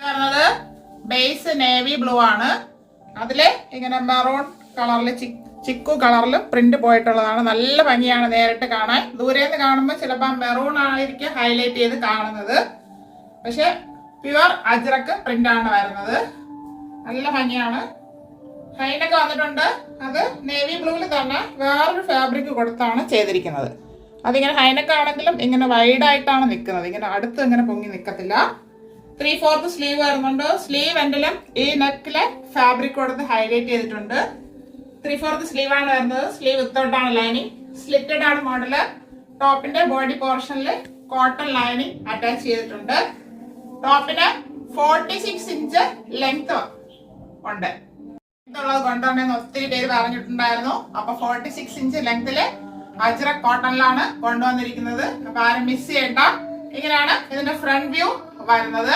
പറഞ്ഞത് base navy blue ആണ്. അതില് ഇങ്ങനെ മെറൂൺ കളറിൽ ചിക്കു കളറിലും പ്രിന്റ് പോയിട്ടുള്ളതാണ്. നല്ല ഭംഗിയാണ് നേരിട്ട് കാണാൻ. ദൂരെ നിന്ന് കാണുമ്പോൾ ചിലപ്പോൾ മെറൂൺ ആയിരിക്കും ഹൈലൈറ്റ് ചെയ്ത് കാണുന്നത്. പക്ഷെ പ്യുവർ അജ്രക്ക് പ്രിന്റ് ആണ് വരുന്നത്. നല്ല ഭംഗിയാണ്. ഹൈനൊക്കെ വന്നിട്ടുണ്ട്. അത് നേവി ബ്ലൂവിൽ തന്നെ വേറൊരു ഫാബ്രിക് കൊടുത്താണ് ചെയ്തിരിക്കുന്നത്. അതിങ്ങനെ ഹൈനൊക്കെ ആണെങ്കിലും ഇങ്ങനെ വൈഡായിട്ടാണ് നിൽക്കുന്നത്. ഇങ്ങനെ അടുത്ത് ഇങ്ങനെ പൊങ്ങി നിൽക്കത്തില്ല. 3/4 സ്ലീവ് വരുന്നുണ്ട്. സ്ലീവ് എൻഡിലും ഈ നെക്കിലെ ഫാബ്രിക് കൊടുത്ത് ഹൈലൈറ്റ് ചെയ്തിട്ടുണ്ട്. 3/4 സ്ലീവ് ആണ് വരുന്നത്. സ്ലീവ് വിത്തോട്ടാണ് ലൈനിങ്. സ്ലിറ്റഡ് ആണ് മോഡല്. ടോപ്പിന്റെ ബോഡി പോർഷനിൽ കോട്ടൺ ലൈനിങ് അറ്റാച്ച് ചെയ്തിട്ടുണ്ട്. ടോപ്പിന് 46 ഇഞ്ച് ലെങ്ത് ഉണ്ട്. ുള്ളത് കൊണ്ടുവന്നെന്ന് ഒത്തിരി പേര് പറഞ്ഞിട്ടുണ്ടായിരുന്നു. അപ്പൊ 46 ഇഞ്ച് ലെങ്തില് അജ്രക് കോട്ടണിലാണ് കൊണ്ടുവന്നിരിക്കുന്നത്. അപ്പൊ ആരും മിസ് ചെയ്യണ്ട. ഇങ്ങനെയാണ് ഇതിന്റെ ഫ്രണ്ട് വ്യൂ വരുന്നത്.